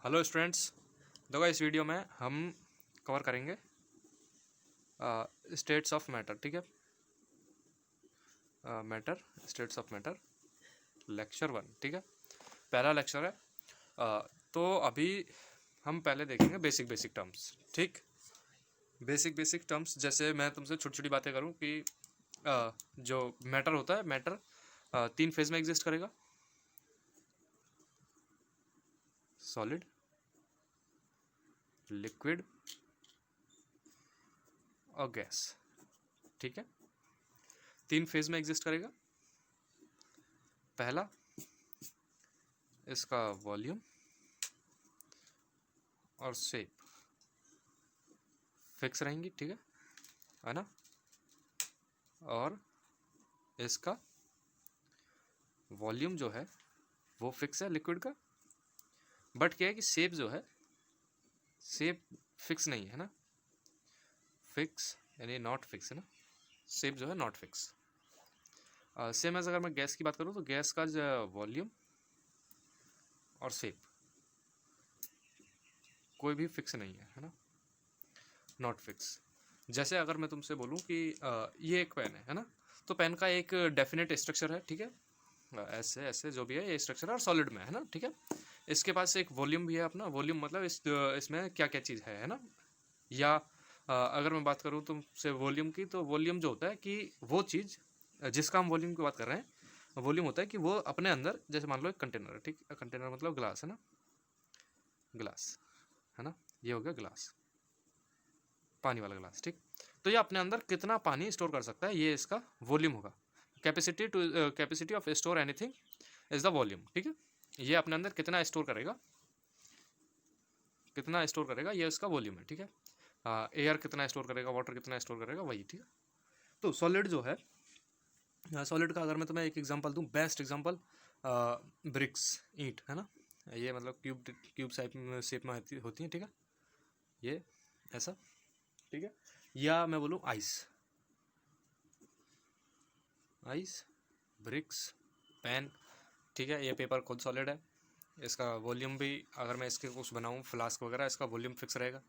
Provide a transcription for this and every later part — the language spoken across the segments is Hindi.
Hello students. देखो इस वीडियो में हम कवर करेंगे स्टेट्स ऑफ मैटर। ठीक है, matter, states of matter, lecture 1। ठीक है, पहला लेक्चर है। तो अभी हम पहले देखेंगे बेसिक बेसिक टर्म्स। ठीक, बेसिक बेसिक टर्म्स जैसे मैं तुमसे छोटी छोटी बातें करूं कि जो मैटर होता है, मैटर 3 फेज में एग्जिस्ट करेगा: सॉलिड, लिक्विड और गैस। ठीक है, 3 फेज में एग्जिस्ट करेगा। पहला, इसका वॉल्यूम और शेप फिक्स रहेंगी। ठीक है ना। और इसका वॉल्यूम जो है वो फिक्स है लिक्विड का, बट क्या है कि शेप जो है, शेप फिक्स नहीं है ना। फिक्स यानी नॉट फिक्स है ना, शेप जो है नॉट फिक्स। सेम एज अगर मैं गैस की बात करूँ तो गैस का जो वॉल्यूम और शेप कोई भी फिक्स नहीं है ना, नॉट फिक्स। जैसे अगर मैं तुमसे बोलूँ कि ये एक पेन है ना, तो पेन का एक डेफिनेट स्ट्रक्चर है। ठीक है, ऐसे ऐसे जो भी है ये स्ट्रक्चर है और सॉलिड में है ना। ठीक है, इसके पास एक वॉल्यूम भी है अपना। वॉल्यूम मतलब इसमें क्या क्या चीज़ है ना। या अगर मैं बात करूँ तुमसे वॉल्यूम की, तो वॉल्यूम जो होता है कि वो चीज़ जिसका हम वॉल्यूम की बात कर रहे हैं, वॉल्यूम होता है कि वो अपने अंदर, जैसे मान लो एक कंटेनर है। ठीक, कंटेनर मतलब ग्लास है ना, ग्लास है ना, ये हो गया ग्लास, पानी वाला ग्लास। ठीक, तो ये अपने अंदर कितना पानी स्टोर कर सकता है, ये इसका वॉल्यूम होगा। Capacity of store anything is the volume. ठीक है, ये अपने अंदर कितना स्टोर करेगा, कितना स्टोर करेगा, ये इसका वॉल्यूम है। ठीक है, एयर कितना स्टोर करेगा, वाटर कितना स्टोर करेगा, वही। ठीक है, तो सॉलिड जो है, सॉलिड का अगर मैं तुम्हें एक एग्जांपल दूं, बेस्ट एग्जांपल ब्रिक्स, ईंट है ना। ये मतलब क्यूब शेप में होती है। ठीक है, ये ऐसा। ठीक है, या मैं बोलूँ आइस, आइस, ब्रिक्स, पेन। ठीक है, ये पेपर खुद सॉलिड है, इसका वॉल्यूम भी, अगर मैं इसके कुछ बनाऊँ फ्लास्क वगैरह, इसका वॉल्यूम फिक्स रहेगा।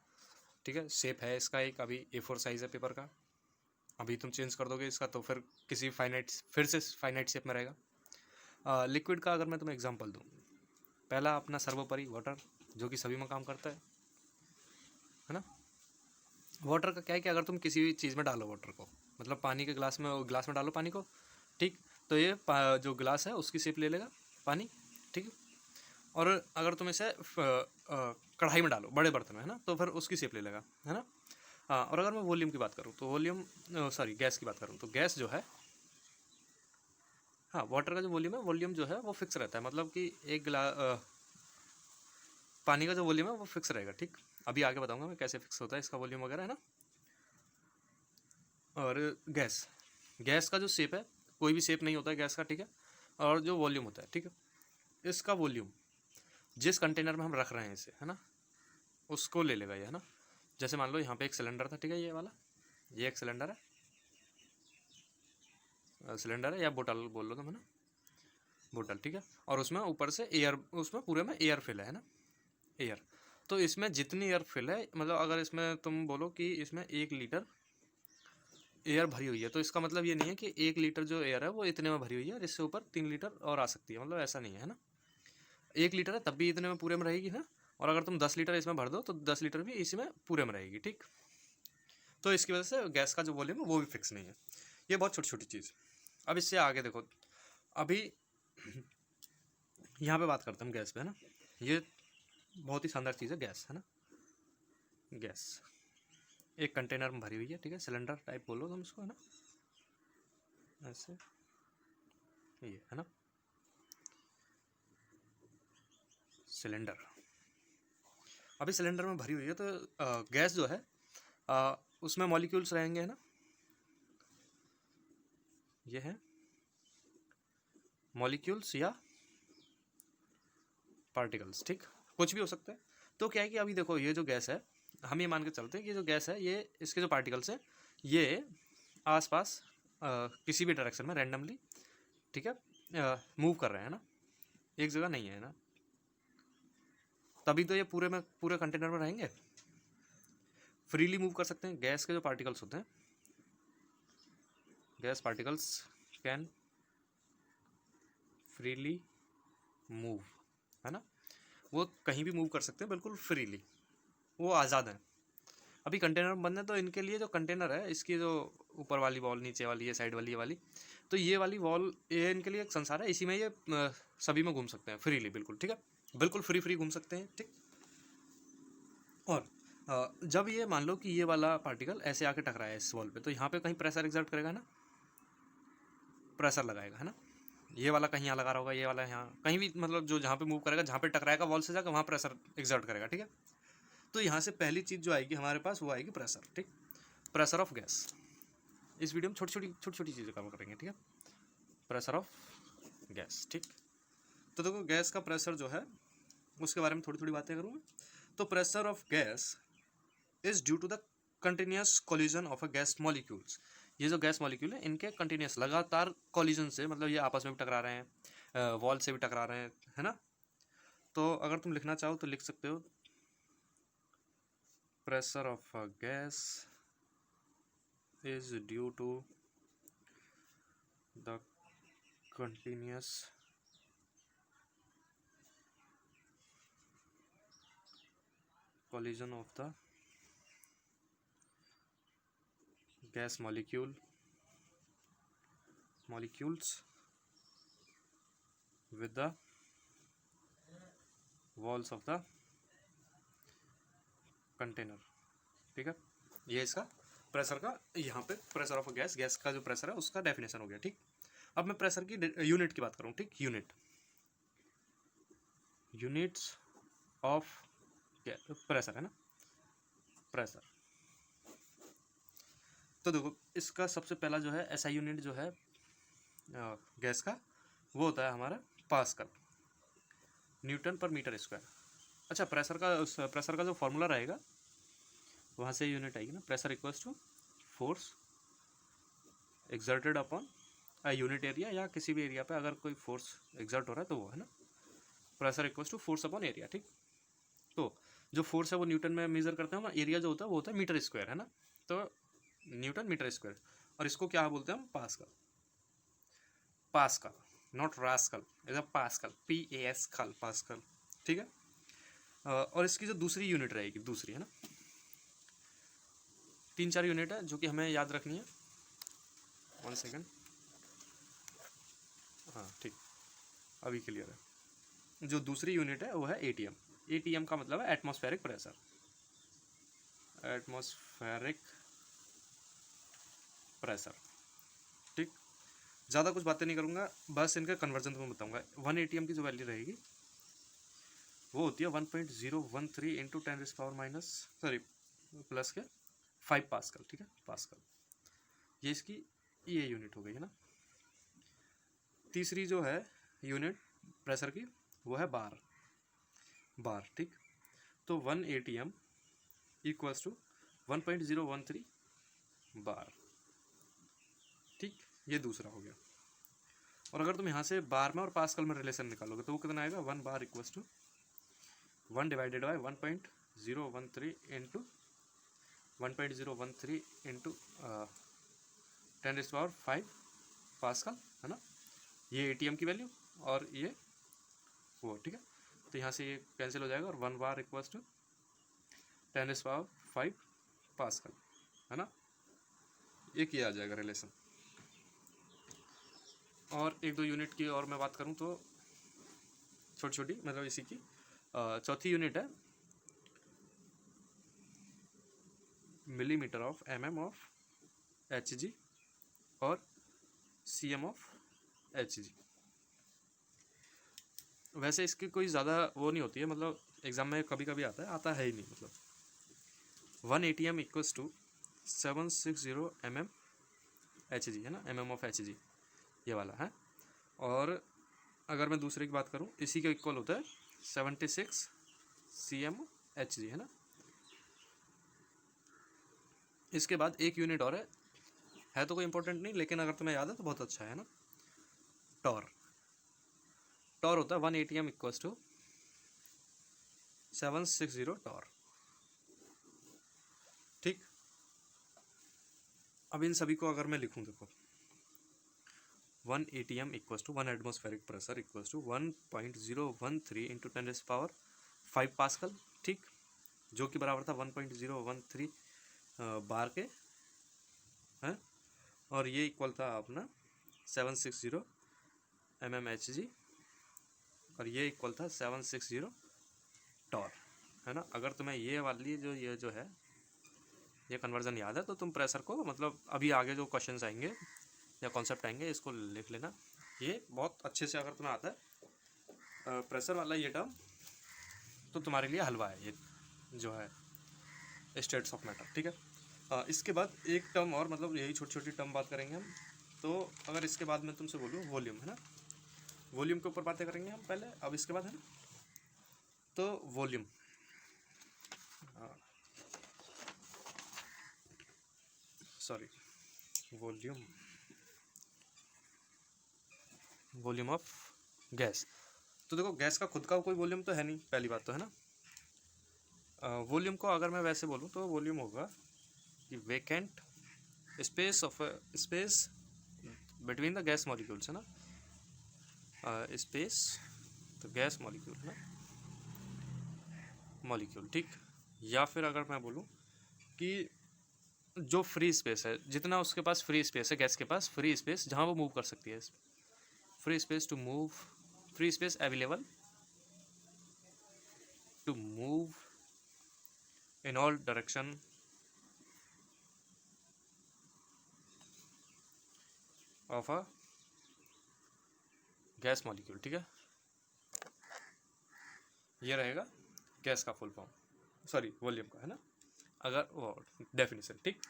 ठीक है, शेप है इसका एक, अभी A4 साइज़ है पेपर का। अभी तुम चेंज कर दोगे इसका तो फिर किसी फाइनाइट, फिर से फाइनाइट शेप में रहेगा। लिक्विड का अगर मैं तुम्हें एग्जांपल दूँ, पहला अपना सर्वोपरि वाटर, जो कि सभी में काम करता है ना। वाटर का क्या है कि अगर तुम किसी भी चीज़ में डालो वाटर को, मतलब पानी के ग्लास में डालो पानी को। ठीक, तो ये जो ग्लास है उसकी शेप ले लेगा पानी। ठीक है, और अगर तुम इसे कढ़ाई में डालो, बड़े बर्तन में है ना, तो फिर उसकी शेप ले लेगा, है ना। हाँ, और अगर मैं वॉल्यूम की बात करूँ तो वॉल्यूम, सॉरी गैस की बात करूँ तो गैस जो है, हाँ, वाटर का जो वॉल्यूम है, वॉल्यूम जो है वो फिक्स रहता है। मतलब कि एक पानी का जो वॉल्यूम है वो फिक्स रहेगा। ठीक, अभी आगे बताऊंगा मैं कैसे फिक्स होता है इसका वॉल्यूम वगैरह, है ना। और गैस, गैस का जो शेप है, कोई भी शेप नहीं होता है गैस का। ठीक है, और जो वॉल्यूम होता है, ठीक है, इसका वॉल्यूम जिस कंटेनर में हम रख रहे हैं इसे, है ना, उसको ले लेगा ये, है ना। जैसे मान लो यहाँ पे एक सिलेंडर था। ठीक है, ये वाला, ये एक सिलेंडर है, सिलेंडर है या बोतल बोल लो तुम, है ना, बोतल। ठीक है, और उसमें ऊपर से एयर, उसमें पूरे में एयर फिल है ना, एयर। तो इसमें जितनी एयर फिल है, मतलब अगर इसमें तुम बोलो कि इसमें 1 लीटर एयर भरी हुई है, तो इसका मतलब ये नहीं है कि 1 लीटर जो एयर है वो इतने में भरी हुई है, इससे ऊपर 3 लीटर और आ सकती है, मतलब ऐसा नहीं है ना। 1 लीटर है तब भी इतने में पूरे में रहेगी ना, और अगर तुम 10 लीटर इसमें भर दो तो 10 लीटर भी इसी में पूरे में रहेगी। ठीक, तो इसकी वजह से गैस का जो वॉल्यूम है वो भी फिक्स नहीं है। ये बहुत छोटी छोटी चीज़। अब इससे आगे देखो, अभी यहाँ पे बात करते हैं हम गैस पे, है ना। ये बहुत ही शानदार चीज़ है गैस, है ना। गैस एक कंटेनर में भरी हुई है। ठीक है, सिलेंडर टाइप बोलो तुम इसको, है ना, ऐसे, ये है ना सिलेंडर। अभी सिलेंडर में भरी हुई है, तो गैस जो है, उसमें मॉलिक्यूल्स रहेंगे, है ना। ये है मॉलिक्यूल्स या पार्टिकल्स। ठीक, कुछ भी हो सकता है। तो क्या है कि अभी देखो, ये जो गैस है, हम ये मान के चलते हैं कि ये जो गैस है, ये इसके जो पार्टिकल्स हैं, ये आसपास किसी भी डायरेक्शन में रैंडमली, ठीक है, मूव कर रहे हैं ना, एक जगह नहीं है ना। तभी तो ये पूरे कंटेनर में रहेंगे। फ्रीली मूव कर सकते हैं। गैस के जो पार्टिकल्स होते हैं, gas particles can freely move, है ना, वो कहीं भी मूव कर सकते हैं बिल्कुल फ्रीली, वो आज़ाद हैं। अभी कंटेनर बंद है तो इनके लिए जो कंटेनर है, इसकी जो ऊपर वाली वॉल, नीचे वाली, ये साइड वाली, ये वाली, तो ये वाली वॉल, ये इनके लिए एक संसार है, इसी में ये सभी में घूम सकते हैं फ्रीली, बिल्कुल ठीक है, बिल्कुल फ्री घूम सकते हैं, ठीक। और जब ये मान लो कि ये वाला पार्टिकल ऐसे आके टकराया है इस वॉल पे, तो यहाँ पे कहीं प्रेशर एक्सर्ट करेगा ना, प्रेशर लगाएगा, है ना। ये वाला कहीं यहाँ लगा रहा होगा, ये वाला यहाँ, कहीं भी, मतलब जो जहाँ पे मूव करेगा, जहाँ पे टकराएगा वॉल से जाकर, वहाँ प्रेशर एक्सर्ट करेगा, ठीक है। तो यहाँ से पहली चीज़ जो आएगी हमारे पास, वो आएगी प्रेशर, ठीक। Pressure of gas. इस वीडियो में छोटी छोटी चीज़ें कवर करेंगे, ठीक है। प्रेशर ऑफ गैस, ठीक। तो देखो गैस का प्रेशर जो है उसके बारे में थोड़ी बातें करूँगा। तो pressure of gas is due to the continuous collision of a gas molecules. ये जो गैस मॉलिक्यूल है, इनके कंटिन्यूस लगातार कोलिजन से, मतलब ये आपस में भी टकरा रहे हैं, वॉल से भी टकरा रहे हैं, है ना। तो अगर तुम लिखना चाहो तो लिख सकते हो, pressure of a gas is due to the continuous collision of the gas molecules with the walls of the container, ठीक है। ये इसका प्रेशर का, यहाँ पे प्रेशर ऑफ गैस, गैस का जो प्रेशर है उसका डेफिनेशन हो गया, ठीक। अब मैं प्रेशर की यूनिट की बात करूँ, ठीक। यूनिट्स ऑफ प्रेशर, है ना, प्रेशर। तो देखो इसका सबसे पहला जो है ऐसा यूनिट जो है गैस का, वो होता है हमारा pascal, newton per metre square. अच्छा, प्रेशर का जो फॉर्मूला रहेगा, वहाँ से यूनिट आएगी ना, pressure equals to force exerted upon a unit area, या किसी भी एरिया पे अगर कोई फोर्स एक्सर्ट हो रहा है तो वो, है ना, pressure equals to force upon area, ठीक। तो जो फोर्स है वो न्यूटन में मेजर करते हैं, एरिया जो होता है वो होता है मीटर स्क्वायर, है ना। तो न्यूटन मीटर स्क्वायर, और इसको क्या बोलते हैं हम, pascal, not rascal, is a pascal, PASकल, पास्कल, ठीक है। और इसकी जो दूसरी यूनिट रहेगी, दूसरी, है ना, 3-4 यूनिट है जो कि हमें याद रखनी है। 1 सेकेंड, हाँ ठीक, अभी क्लियर है। जो दूसरी यूनिट है वो है ATM। ATM का मतलब है एटमॉस्फेरिक प्रेशर, एटमॉस्फेरिक प्रेशर, ठीक। ज़्यादा कुछ बातें नहीं करूँगा, बस इनका कन्वर्जन तुम्हें बताऊँगा। 1 ATM की जो वैल्यू रहेगी वो होती है 1.013 इंटू 10⁻⁻, प्लस के 5 पास्कल, ठीक है, पास्कल। ये इसकी ये यूनिट हो गई, है ना। तीसरी जो है यूनिट प्रेशर की, वो है बार, ठीक। तो 1 ATM इक्वल्स टू 1.013 बार, ठीक। ये दूसरा हो गया। और अगर तुम यहाँ से बार में और पास्कल में रिलेशन निकालोगे तो वो कितना आएगा, 1 bar equals to 1 divided by 1.013 into 1.013 into 10⁵ pascal, है ना। ये ATM की वैल्यू और ये वो, ठीक है। तो यहाँ से ये कैंसिल हो जाएगा और 1 बार इक्वल्स टू 10⁵ पास्कल, है ना। एक ये आ जाएगा रिलेशन। और 1-2 यूनिट की और मैं बात करूँ तो छोटी मतलब इसी की चौथी यूनिट है millimetre of mm of Hg और cm ऑफ Hg। वैसे इसकी कोई ज़्यादा वो नहीं होती है, मतलब एग्ज़ाम में कभी आता है ही नहीं, मतलब 1 ATM equals to 760 mm Hg, है ना, mm ऑफ Hg ये वाला है। और अगर मैं दूसरे की बात करूँ, इसी के इक्वल होता है 76 cm Hg, है ना। इसके बाद एक यूनिट और है तो कोई इंपॉर्टेंट नहीं, लेकिन अगर तुम्हें याद है तो बहुत अच्छा है ना, टॉर होता है 1 ATM इक्वल्स टू 760 टॉर। ठीक, अब इन सभी को अगर मैं लिखूं, देखो 1 ATM equal to 1 atmospheric pressure equal to 1.013 into 10⁵ pascal. ठीक, जो कि बराबर था 1.013 बार के हैं, और ये इक्वल था अपना 760 mmHg, और ये इक्वल था 760 टॉर, है ना। अगर तुम्हें ये वाली ये जो है ये कन्वर्जन याद है तो तुम प्रेशर को, मतलब अभी आगे जो क्वेश्चंस आएंगे या कॉन्सेप्ट आएंगे इसको लिख लेना। ये बहुत अच्छे से अगर तुम्हें आता है प्रेशर वाला ये टर्म, तो तुम्हारे लिए हलवा है ये जो है स्टेट्स ऑफ मैटर। ठीक है, इसके बाद एक टर्म और, मतलब यही छोटी छोटी टर्म बात करेंगे हम। तो अगर इसके बाद मैं तुमसे बोलूँ वॉल्यूम, है ना, वॉल्यूम के ऊपर बातें करेंगे हम पहले, अब इसके बाद, है ना। तो volume, sorry, volume of gas. तो देखो गैस का खुद का कोई वॉल्यूम तो है नहीं, पहली बात तो, है ना। वॉल्यूम को अगर मैं वैसे बोलूँ तो वॉल्यूम होगा कि vacant space of space between the gas molecules, है ना, स्पेस तो गैस मॉलिक्यूल, है ना, मॉलिक्यूल। ठीक, या फिर अगर मैं बोलूँ कि जो फ्री स्पेस है, जितना उसके पास फ्री स्पेस है, गैस के पास फ्री स्पेस जहाँ वो मूव कर सकती है, free space to move, free space available to move in all direction of a gas molecule. ठीक है, ये रहेगा गैस का फुल फॉर्म, सॉरी वॉल्यूम का, है ना, अगर वो डेफिनेशन। ठीक,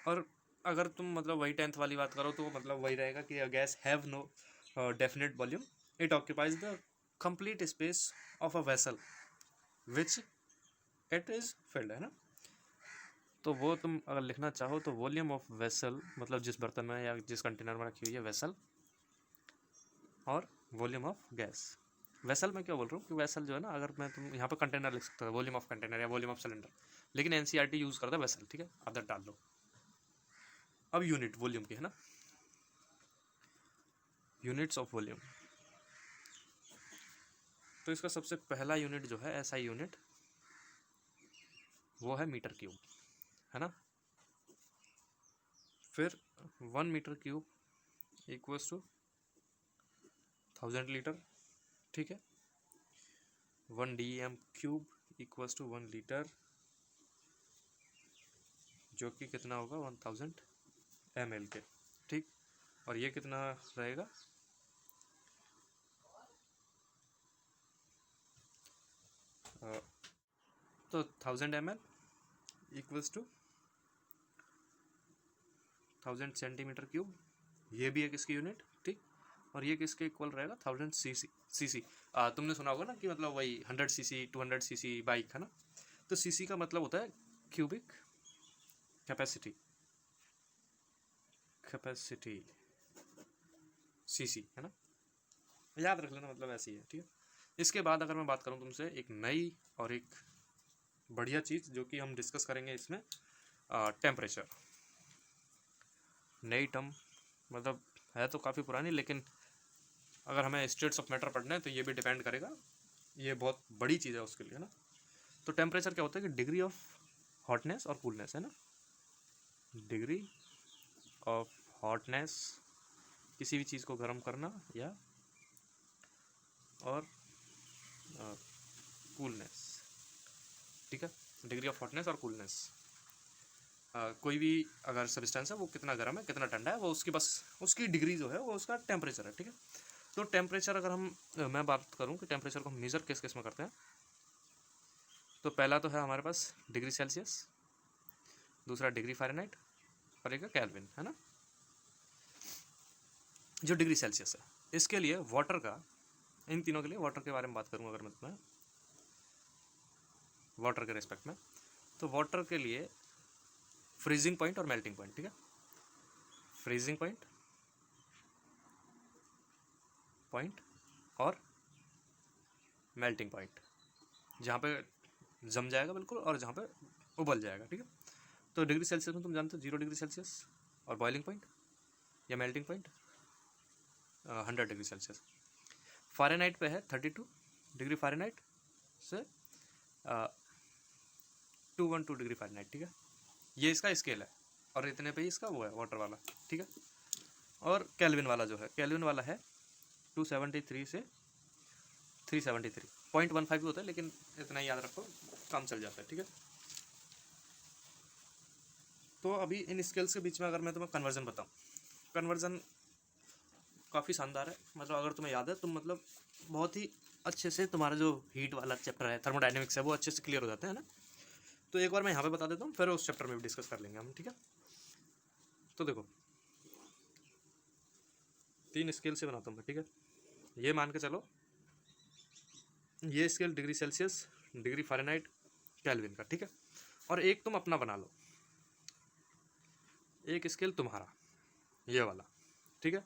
और अगर तुम मतलब वही 10th वाली बात करो तो मतलब वही रहेगा कि gas have no definite volume, it occupies the complete space of a vessel which it is filled, है ना। तो वो तुम अगर लिखना चाहो तो वॉल्यूम ऑफ वेसल, मतलब जिस बर्तन में या जिस कंटेनर में रखी हुई है वेसल, और वॉल्यूम ऑफ गैस। वेसल मैं क्यों बोल रहा हूँ कि वेसल जो है ना, अगर मैं तुम यहाँ पर कंटेनर लिख सकता था, वॉल्यूम ऑफ कंटेनर या वॉल्यूम ऑफ सिलेंडर, लेकिन एनसीईआरटी यूज़ करता है वेसल। ठीक है, आदत डाल लो। अब यूनिट वॉल्यूम की, है ना, यूनिट्स ऑफ वॉल्यूम। तो इसका सबसे पहला यूनिट जो है एसआई यूनिट, वो है मीटर क्यूब, है ना। फिर 1 metre cube equals to 1000 litre. ठीक है, 1 DM cube equals to 1 litre, जो कि कितना होगा 1000 ml के। ठीक, और ये कितना रहेगा, तो 1000 ml equals to 1000 centimetre cube, ये भी है किसकी यूनिट। ठीक, और ये किसके इक्वल रहेगा 1000 सीसी। तुमने सुना होगा ना कि मतलब वही 100 सीसी 200 सीसी बाइक, है ना। तो सीसी का मतलब होता है क्यूबिक कैपेसिटी, सीसी, है ना, याद रख लेना, मतलब ऐसी है। ठीक है, इसके बाद अगर मैं बात करूं तुमसे एक नई और एक बढ़िया चीज़ जो कि हम डिस्कस करेंगे इसमें, टेम्परेचर। नई टर्म मतलब है तो काफ़ी पुरानी, लेकिन अगर हमें स्टेट्स ऑफ मैटर पढ़ना है तो ये भी डिपेंड करेगा, ये बहुत बड़ी चीज़ है उसके लिए, है ना। तो टेम्परेचर क्या होता है कि डिग्री ऑफ हॉटनेस और कूलनेस, है ना, डिग्री ऑफ हॉटनेस, किसी भी चीज़ को गर्म करना, या और कूलनेस। ठीक है, डिग्री ऑफ हॉटनेस और कूलनेस, कोई भी अगर सब्सटेंस है वो कितना गर्म है कितना ठंडा है, वो उसकी बस उसकी डिग्री जो है वो उसका टेम्परेचर है। ठीक है, तो टेम्परेचर अगर मैं बात करूं कि टेम्परेचर को हम मेज़र किस किस में करते हैं, तो पहला तो है हमारे पास डिग्री सेल्सियस, दूसरा डिग्री फ़ारेनहाइट, और एक केल्विन, है ना। जो डिग्री सेल्सियस है, इसके लिए वाटर का, इन तीनों के लिए वाटर के बारे में बात करूँ अगर मैं तुम्हें वाटर के रिस्पेक्ट में, तो वाटर के लिए फ्रीजिंग पॉइंट और मेल्टिंग पॉइंट। ठीक है, फ्रीजिंग पॉइंट और मेल्टिंग पॉइंट। जहाँ पे जम जाएगा बिल्कुल और जहाँ पे उबल जाएगा, ठीक है। तो डिग्री सेल्सियस में तुम जानते हो 0 डिग्री सेल्सियस और बॉइलिंग पॉइंट या melting point 100 degree Celsius. Fahrenheit पे है 32 डिग्री फ़ारेनहाइट से 212 डिग्री फ़ारेनहाइट, ठीक है। ये इसका स्केल है और इतने पे ही इसका वो है वाटर वाला, ठीक है। और केल्विन वाला जो है, केल्विन वाला है 273 से 373, 0.15 भी होता है लेकिन इतना ही याद रखो, काम चल जाता है, ठीक है। तो अभी इन स्केल्स के बीच में अगर मैं तुम्हें कन्वर्जन बताऊँ, कन्वर्जन काफ़ी शानदार है, मतलब अगर तुम्हें याद है तुम मतलब बहुत ही अच्छे से तुम्हारा जो हीट वाला चैप्टर है थर्मोडायनेमिक्स है वो अच्छे से क्लियर हो जाता है ना। तो एक बार मैं यहाँ पे बता देता हूँ, फिर उस चैप्टर में भी डिस्कस कर लेंगे हम, ठीक है। तो देखो 3 स्केल से बनाता हूँ मैं, ठीक है। ये मान के चलो, ये scale degree Celsius, degree Fahrenheit, kelvin का, ठीक है। और एक तुम अपना बना लो, एक स्केल तुम्हारा ये वाला, ठीक है।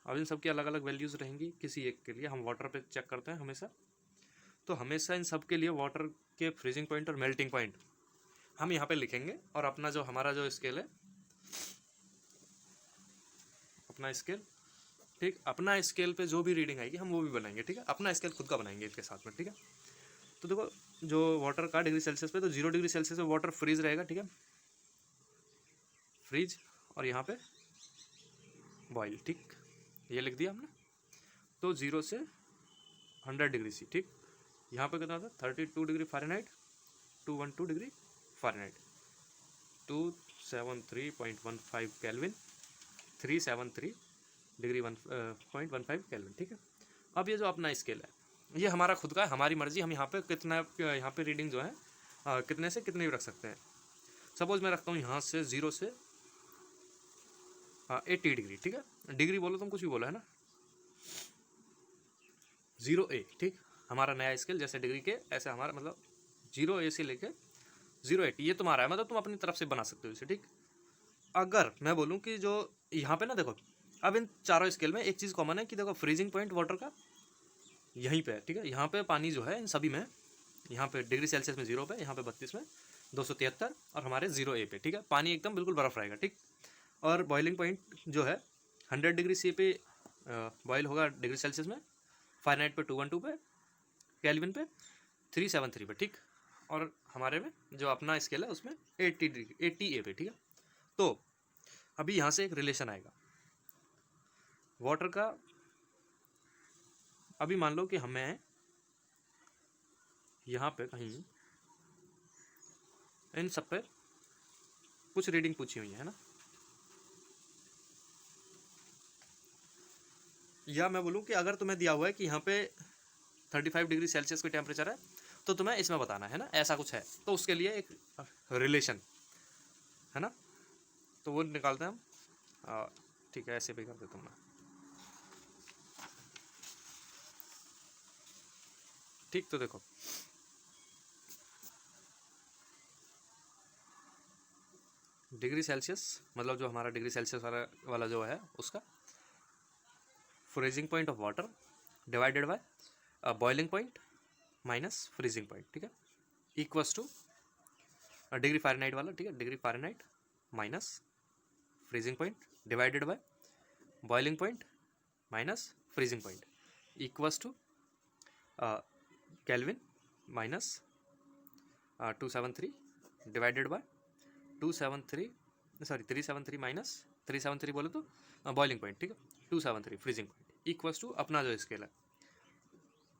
अब इन सब की अलग अलग वैल्यूज़ रहेंगी, किसी एक के लिए हम वाटर पे चेक करते हैं हमेशा। तो हमेशा इन सब के लिए वाटर के फ्रीजिंग पॉइंट और मेल्टिंग पॉइंट हम यहाँ पे लिखेंगे, और अपना जो हमारा जो स्केल है, अपना स्केल, ठीक, अपना स्केल पे जो भी रीडिंग आएगी हम वो भी बनाएंगे, ठीक है। अपना स्केल खुद का बनाएंगे इसके साथ में, ठीक है। तो देखो जो वाटर का डिग्री सेल्सियस पे, तो 0 डिग्री सेल्सियस पे वाटर फ्रीज रहेगा, ठीक है, फ्रीज, और यहाँ पे बॉयल, ठीक, ये लिख दिया हमने। तो 0 से 100 डिग्री सी, ठीक, यहाँ पे कितना था 32 degree Fahrenheit, 212 degree Fahrenheit, 273.15 kelvin, 373 degree 1.15 kelvin, ठीक है। अब ये जो अपना स्केल है ये हमारा खुद का है, हमारी मर्जी, हम यहाँ पे कितना, यहाँ पे रीडिंग जो है कितने से कितने भी रख सकते हैं। सपोज मैं रखता हूँ यहाँ से 0 से 80 डिग्री, ठीक है। डिग्री बोलो तुम कुछ भी बोलो, है ना, 0A, ठीक, हमारा नया स्केल जैसे डिग्री के ऐसे हमारा मतलब 0A से लेके 080 ये तुम्हारा है, मतलब तुम अपनी तरफ से बना सकते हो इसे, ठीक। अगर मैं बोलूँ कि जो यहाँ पे ना देखो, अब इन चारों स्केल में एक चीज़ कॉमन है कि देखो फ्रीजिंग पॉइंट वाटर का यहीं पे है, ठीक है। यहाँ पे पानी जो है इन सभी में, यहाँ पे डिग्री सेल्सियस में 0 पे, यहाँ पे 32 में 273, और हमारे 0A पे, ठीक है, पानी एकदम बिल्कुल बर्फ़ रहेगा, ठीक। और बॉइलिंग पॉइंट जो है 100 डिग्री सी पे बॉयल होगा डिग्री सेल्सियस में, फ़ारेनहाइट पे 212 पे, केल्विन पे 373 पे, ठीक। और हमारे में जो अपना स्केल है उसमें 80 डिग्री 80A पे, ठीक है। तो अभी यहाँ से एक रिलेशन आएगा वाटर का। अभी मान लो कि हमें यहाँ पे कहीं इन सब पे कुछ रीडिंग पूछी हुई है ना, या मैं बोलूँ कि अगर तुम्हें दिया हुआ है कि यहाँ पे 35 डिग्री सेल्सियस की टेम्परेचर है तो तुम्हें इसमें बताना है ना, ऐसा कुछ है, तो उसके लिए एक रिलेशन है ना, तो वो निकालते हैं हम, ठीक है, ऐसे भी कर देता हूँ मैं, ठीक। तो देखो डिग्री सेल्सियस मतलब जो हमारा डिग्री सेल्सियस वाला जो है उसका freezing point of water divided by boiling point minus freezing point, ठीक है, इक्वल्स टू डिग्री फ़ारेनहाइट वाला, ठीक है, degree Fahrenheit minus freezing point divided by boiling point minus freezing point equals to kelvin minus 273 divided by 373 minus 373 बोले तो बॉइलिंग पॉइंट, ठीक है, 273 फ्रीजिंग पॉइंट इक्वल्स टू अपना जो स्केल है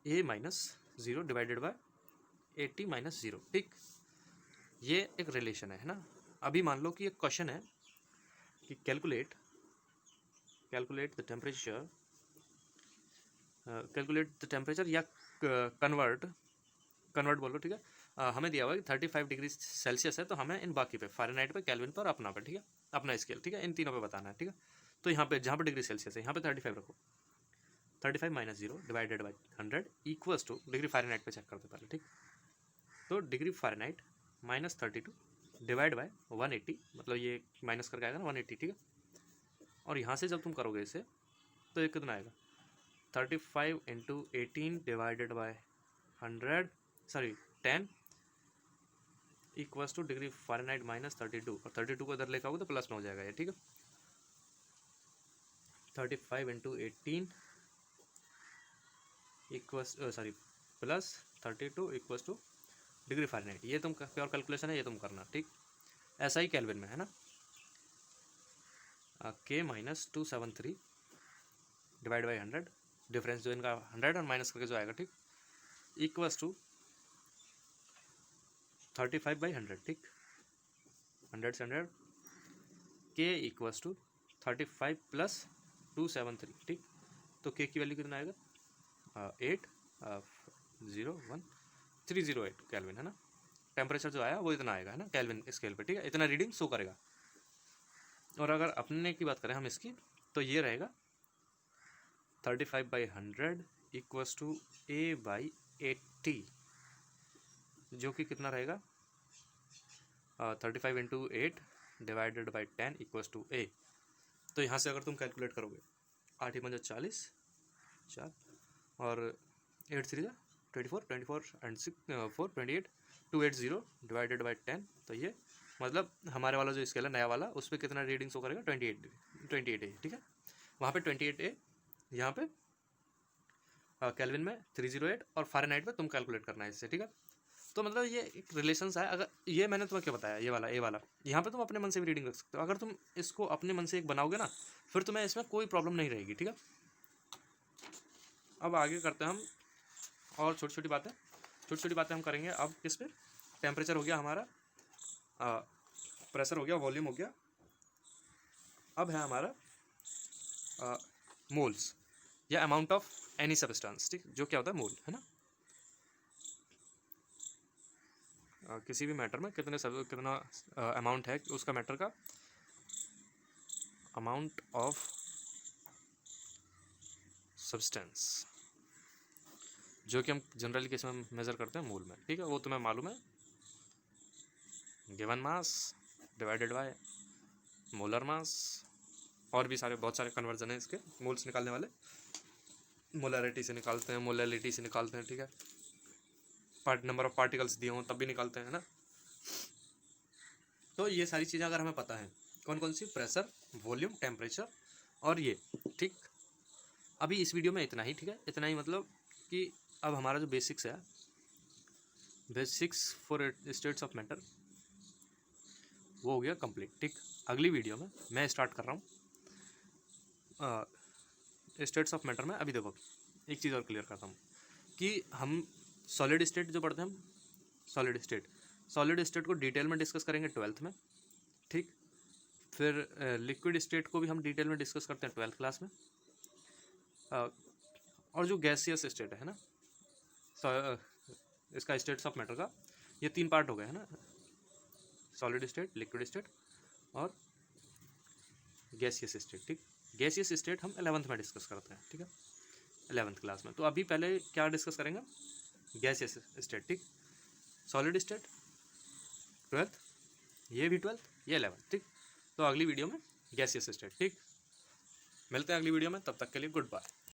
A minus 0 divided by 80 minus 0, ठीक। ये एक रिलेशन है ना। अभी मान लो कि एक क्वेश्चन है कि कैलकुलेट द टेम्परेचर या कन्वर्ट बोलो, ठीक है। हमें दिया हुआ है कि 35 डिग्री सेल्सियस है, तो हमें इन बाकी पे फ़ारेनहाइट पे, केल्विन पे और अपना पे, ठीक है, अपना स्केल, ठीक है, इन तीनों पे बताना है, ठीक है। तो यहाँ पे जहाँ पे डिग्री सेल्सियस है यहाँ पे 35 रखो, 35 minus 0 divided by 100 equals to degree Fahrenheit पे चेक करते पहले, ठीक। तो degree Fahrenheit minus 32 divide by 180, मतलब ये माइनस करके आएगा ना 180, ठीक है। और यहाँ से जब तुम करोगे इसे तो ये कितना आएगा 35 into 18 divided by 100 sorry 10 equals to degree Fahrenheit minus 32, और 32 को इधर लेकर आओगे तो प्लस में हो जाएगा ये, ठीक है। 35 into 18 equals sorry plus 32 equals to degree Fahrenheit. ये तुम प्योर कैलकुलेशन है, ये तुम करना, ठीक। ऐसा ही केल्विन में है ना, K minus 273 divide by 100, difference जो इनका 100 और माइनस करके जो आएगा, ठीक, इक्वल्स टू 35 बाई 100, ठीक, 100 से 100, K इक्वल्स टू 35 प्लस 273, ठीक। तो K की वैल्यू कितना आएगा 801,308 केल्विन है ना। टेम्परेचर जो आया वो इतना आएगा है ना केल्विन स्केल पे, ठीक है, इतना रीडिंग शो करेगा। और अगर अपने की बात करें हम इसकी, तो ये रहेगा 35 by 100 equals to A by 80, जो कि कितना रहेगा 35 into 8 divided by 10 equals to A। तो यहाँ से अगर तुम कैलकुलेट करोगे 8 × 40 4 और 8 3 24 24 एंड 6 4 28 280 डिवाइडेड बाई 10, तो ये मतलब हमारे वाला जो स्केल है नया वाला, उस पर कितना रीडिंग शो करेगा 28A, ठीक है। वहाँ पे 28A, यहाँ पे केल्विन में 308 और फ़ारेनहाइट में तुम कैलकुलेट करना है इससे, ठीक है। तो मतलब ये एक रिलेशंस है। अगर ये मैंने तुम्हें क्या बताया, ये वाला यहाँ पे तुम अपने मन से भी रीडिंग रख सकते हो। अगर तुम इसको अपने मन से एक बनाओगे ना, फिर तुम्हें इसमें कोई प्रॉब्लम नहीं रहेगी, ठीक है। अब आगे करते हैं हम और छोटी छोटी बातें हम करेंगे। अब किस पे, टेम्परेचर हो गया हमारा, प्रेशर हो गया, वॉल्यूम हो गया। अब है हमारा मोल्स या अमाउंट ऑफ एनी सब्सटेंस, ठीक, जो क्या होता है मोल, है ना। किसी भी मैटर में कितना अमाउंट है उसका, मैटर का अमाउंट ऑफ सब्सटेंस, जो कि हम जनरली केस में मेजर करते हैं मोल में, ठीक है। वो तुम्हें मालूम है, given mass divided by molar mass, और भी बहुत सारे कन्वर्जन है इसके मोल्स निकालने वाले। मोलरिटी से निकालते हैं, मोलैलिटी से निकालते हैं, ठीक है। नंबर ऑफ पार्टिकल्स दिए हों तब भी निकालते हैं ना। तो ये सारी चीज़ें अगर हमें पता है, कौन कौन सी, प्रेशर, वॉल्यूम, टेम्परेचर और ये, ठीक। अभी इस वीडियो में इतना ही, ठीक है, इतना ही, मतलब कि अब हमारा जो बेसिक्स है, basics for states of matter, वो हो गया कंप्लीट, ठीक। अगली वीडियो में मैं स्टार्ट कर रहा हूँ स्टेट्स ऑफ मैटर में। अभी देखो एक चीज़ और क्लियर करता हूँ कि हम सॉलिड स्टेट जो पढ़ते हैं, हम सॉलिड स्टेट को डिटेल में डिस्कस करेंगे 12th में, ठीक। फिर लिक्विड स्टेट को भी हम डिटेल में डिस्कस करते हैं 12th क्लास में। और जो गैसियस स्टेट है ना, इसका स्टेट्स ऑफ मैटर का ये 3 पार्ट हो गए, है ना, सॉलिड स्टेट, लिक्विड स्टेट और गैसियस स्टेट, ठीक। गैसियस स्टेट हम 11th में डिस्कस करते हैं, ठीक है, 11th क्लास में। तो अभी पहले क्या डिस्कस करेंगे, गैसियस स्टेट, ठीक। सॉलिड स्टेट 12th, ये भी 12th, ये 11th, ठीक। तो अगली वीडियो में गैसियस स्टेट, ठीक। मिलते हैं अगली वीडियो में, तब तक के लिए गुड बाय।